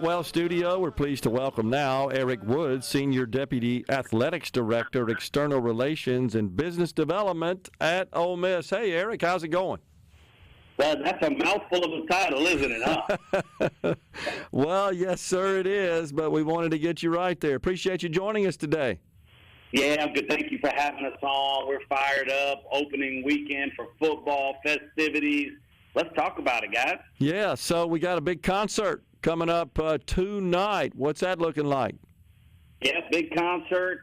Well, studio, we're pleased to welcome now Eric Woods, Senior Deputy Athletics Director, External Relations and Business Development at Ole Miss. Hey, Eric, how's it going? Well, that's a mouthful of a title, isn't it, huh? Well, yes, sir, it is, but we wanted to get you right there. Appreciate you joining us today. Yeah, I'm good. Thank you for having us on. We're fired up. Opening weekend for football, festivities. Let's talk about it, guys. Yeah, so we got a big concert coming up tonight. What's that looking like? Yeah, big concert.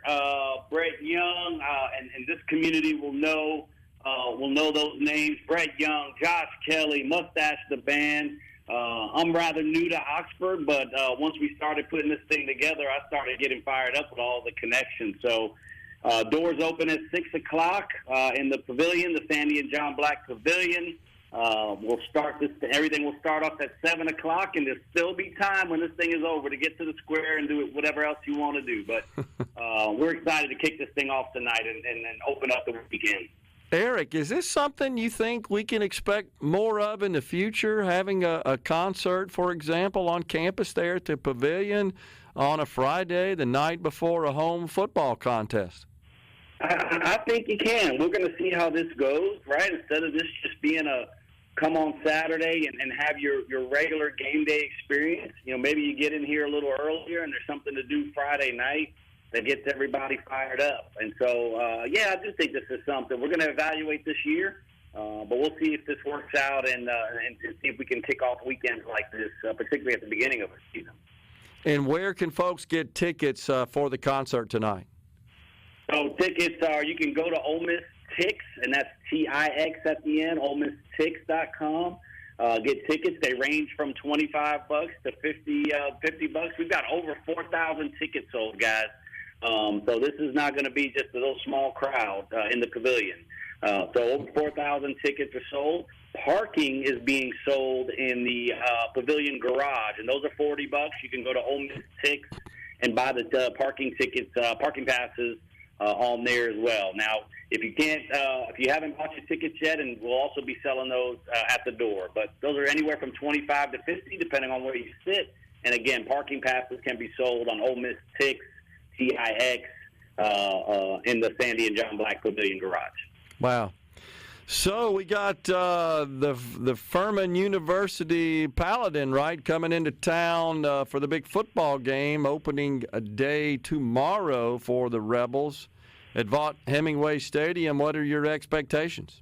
Brett Young, and this community will know those names. Brett Young, Josh Kelly, Mustache the Band. I'm rather new to Oxford, but once we started putting this thing together, I started getting fired up with all the connections. So doors open at 6 o'clock in the pavilion, the Sandy and John Black Pavilion. We'll start this. Everything will start off at 7 o'clock, and there'll still be time when this thing is over to get to the square and do whatever else you want to do. But we're excited to kick this thing off tonight and open up the weekend. Eric, is this something you think we can expect more of in the future, having a concert, for example, on campus there at the Pavilion on a Friday, the night before a home football contest? I think you can. We're going to see how this goes, right? Instead of this just being a come on Saturday and have your regular game day experience, maybe you get in here a little earlier and there's something to do Friday night that gets everybody fired up. And so, I just think this is something. We're going to evaluate this year, but we'll see if this works out and see if we can kick off weekends like this, particularly at the beginning of the season. And where can folks get tickets for the concert tonight? So tickets you can go to Ole Miss Tix, and that's T-I-X at the end, OleMissTix.com. Get tickets. They range from $25 to $50. We've got over 4,000 tickets sold, guys. So this is not going to be just a little small crowd in the pavilion. So over 4,000 tickets are sold. Parking is being sold in the pavilion garage, and those are $40. You can go to Ole Miss Tix and buy the parking tickets, parking passes on there as well. Now, if you haven't bought your tickets yet, and we'll also be selling those at the door. But those are anywhere from $25 to $50, depending on where you sit. And again, parking passes can be sold on Ole Miss Tix, T-I-X, in the Sandy and John Black Pavilion garage. Wow. So we got the Furman University Paladin, right, coming into town for the big football game, opening a day tomorrow for the Rebels at Vaught Hemingway Stadium. What are your expectations?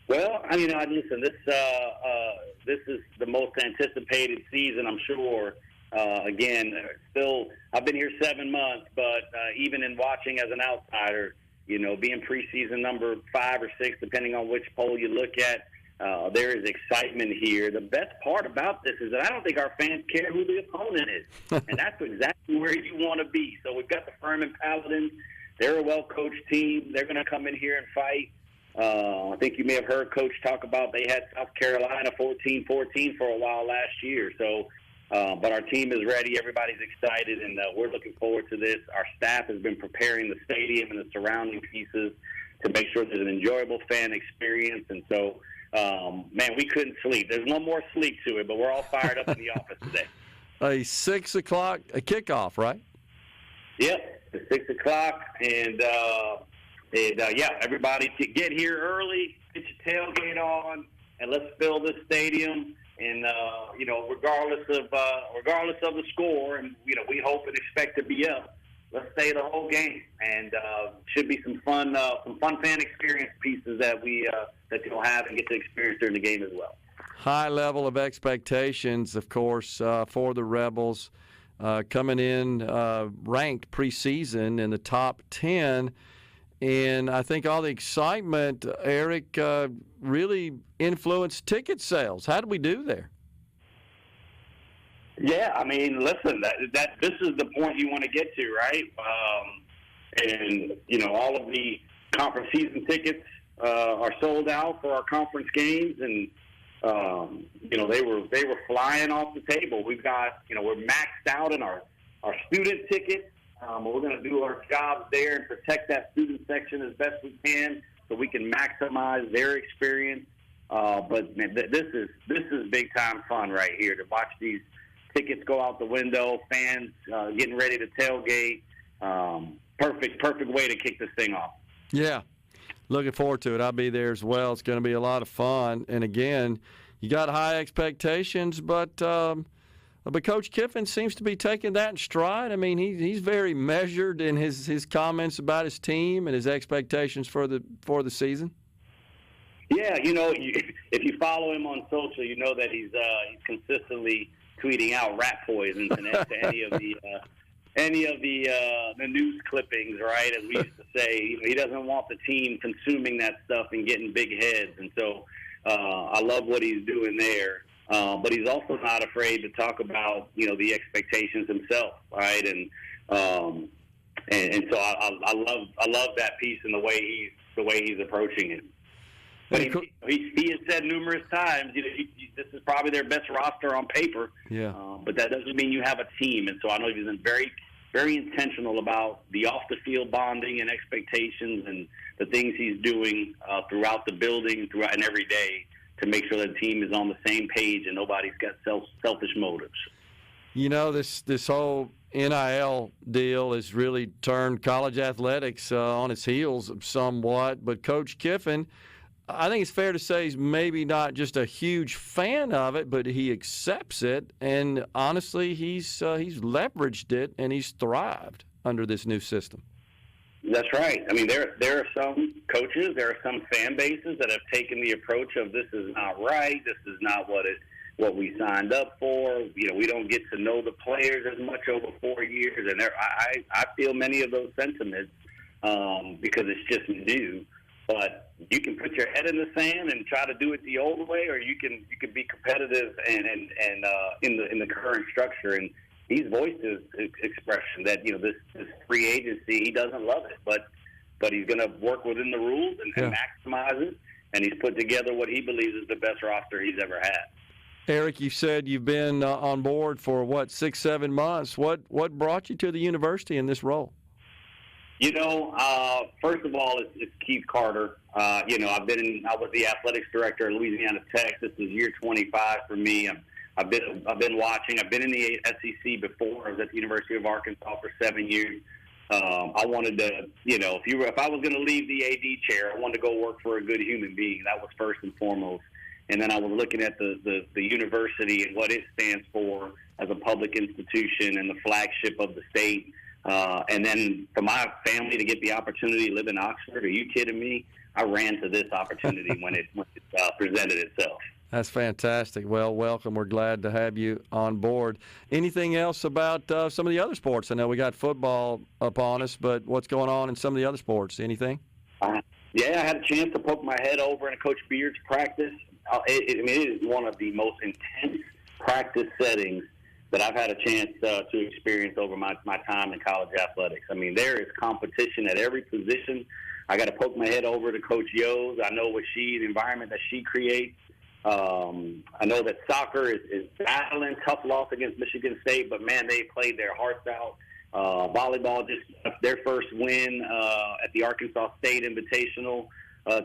Well, listen, this is the most anticipated season, I'm sure. Again, I've been here 7 months, but even in watching as an outsider, being preseason number 5 or 6, depending on which poll you look at, there is excitement here. The best part about this is that I don't think our fans care who the opponent is, and that's exactly where you want to be. So we've got the Furman Paladins. They're a well-coached team. They're going to come in here and fight. I think you may have heard Coach talk about they had South Carolina 14-14 for a while last year. So, but our team is ready. Everybody's excited, and we're looking forward to this. Our staff has been preparing the stadium and the surrounding pieces to make sure there's an enjoyable fan experience. And so, we couldn't sleep. There's one more sleep to it, but we're all fired up in the office today. A 6 o'clock kickoff, right? Yep. At 6 o'clock, and everybody get here early, get your tailgate on, and let's fill this stadium. And regardless of the score, and we hope and expect to be up, let's stay the whole game. And should be some fun fan experience pieces that you'll have and get to experience during the game as well. High level of expectations, of course, for the Rebels. Coming in ranked preseason in the top 10. And I think all the excitement, Eric, really influenced ticket sales. How did we do there? Yeah, listen, that this is the point you want to get to, right? All of the conference season tickets are sold out for our conference games, and they were flying off the table. We've got, we're maxed out in our student tickets. We're going to do our jobs there and protect that student section as best we can so we can maximize their experience. But man, this is big time fun right here to watch these tickets go out the window, fans getting ready to tailgate. Perfect way to kick this thing off. Yeah, looking forward to it. I'll be there as well. It's going to be a lot of fun. And again, you got high expectations, but Coach Kiffin seems to be taking that in stride. I mean, he's very measured in his comments about his team and his expectations for the season. Yeah, if you follow him on social, you know that he's consistently tweeting out rat poison to any of the news clippings, right? As we used to say, he doesn't want the team consuming that stuff and getting big heads, and so I love what he's doing there. But he's also not afraid to talk about the expectations himself, right? And so I love that piece and the way he's approaching it. But he has said numerous times, this is probably their best roster on paper. Yeah. But that doesn't mean you have a team. And so I know he's been very, very intentional about the off-the-field bonding and expectations and the things he's doing throughout the building, throughout and every day to make sure that the team is on the same page and nobody's got selfish motives. This whole NIL deal has really turned college athletics on its heels somewhat. But Coach Kiffin, I think it's fair to say he's maybe not just a huge fan of it, but he accepts it. And honestly, he's leveraged it and he's thrived under this new system. That's right. I mean, there are some coaches, there are some fan bases that have taken the approach of this is not right, this is not what we signed up for. We don't get to know the players as much over 4 years, and I feel many of those sentiments because it's just new. But you can put your head in the sand and try to do it the old way, or you can be competitive and in the current structure. And he's voiced his expression that this free agency, he doesn't love it, but he's going to work within the rules and maximize it. And he's put together what he believes is the best roster he's ever had. Eric, you said you've been on board for 6-7 months. What brought you to the university in this role? First of all, it's Keith Carter. I was the athletics director at Louisiana Tech. This is year 25 for me. I've been watching. I've been in the SEC before. I was at the University of Arkansas for 7 years. I wanted to, if I was going to leave the AD chair, I wanted to go work for a good human being. That was first and foremost. And then I was looking at the university and what it stands for as a public institution and the flagship of the state. And then for my family to get the opportunity to live in Oxford, are you kidding me? I ran to this opportunity when it presented itself. That's fantastic. Well, welcome. We're glad to have you on board. Anything else about some of the other sports? I know we got football upon us, but what's going on in some of the other sports? Anything? Yeah, I had a chance to poke my head over in Coach Beard's practice. It is one of the most intense practice settings that I've had a chance to experience over my time in college athletics. I mean, there is competition at every position. I got to poke my head over to Coach Yo's. I know the environment that she creates. I know that soccer is battling, tough loss against Michigan State, but, man, they played their hearts out. Volleyball just their first win at the Arkansas State Invitational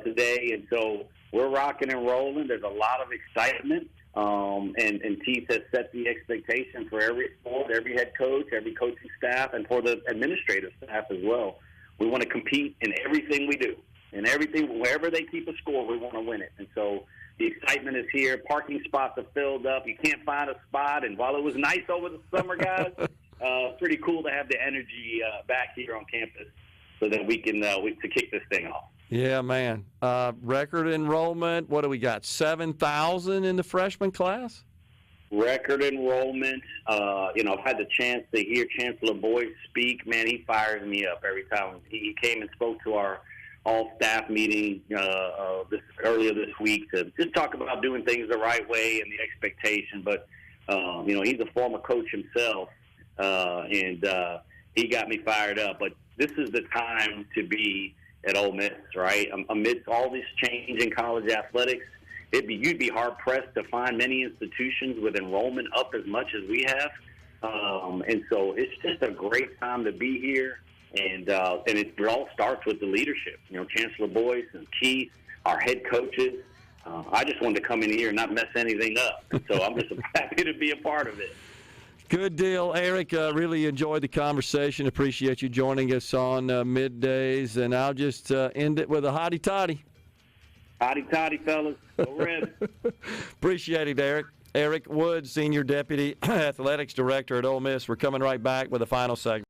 today. And so we're rocking and rolling. There's a lot of excitement. And Keith has set the expectation for every sport, every head coach, every coaching staff, and for the administrative staff as well. We want to compete in everything we do. In everything, wherever they keep a score, we want to win it. And so the excitement is here. Parking spots are filled up. You can't find a spot. And while it was nice over the summer, guys, pretty cool to have the energy back here on campus so that we can to kick this thing off. Yeah, man. Record enrollment, what do we got, 7,000 in the freshman class? Record enrollment. I've had the chance to hear Chancellor Boyd speak. Man, he fires me up every time. He came and spoke to our all-staff meeting earlier this week to just talk about doing things the right way and the expectation. But, he's a former coach himself, and he got me fired up. But this is the time to be at Ole Miss, right? Amidst all this change in college athletics, you'd be hard-pressed to find many institutions with enrollment up as much as we have. And so it's just a great time to be here. And it all starts with the leadership. Chancellor Boyce and Keith, our head coaches. I just wanted to come in here and not mess anything up. So I'm just happy to be a part of it. Good deal, Eric. Really enjoyed the conversation. Appreciate you joining us on middays. And I'll just end it with a hotty toddy. Hotty toddy, fellas. Go Reds. Appreciate it, Eric. Eric Wood, Senior Deputy Athletics Director at Ole Miss. We're coming right back with the final segment.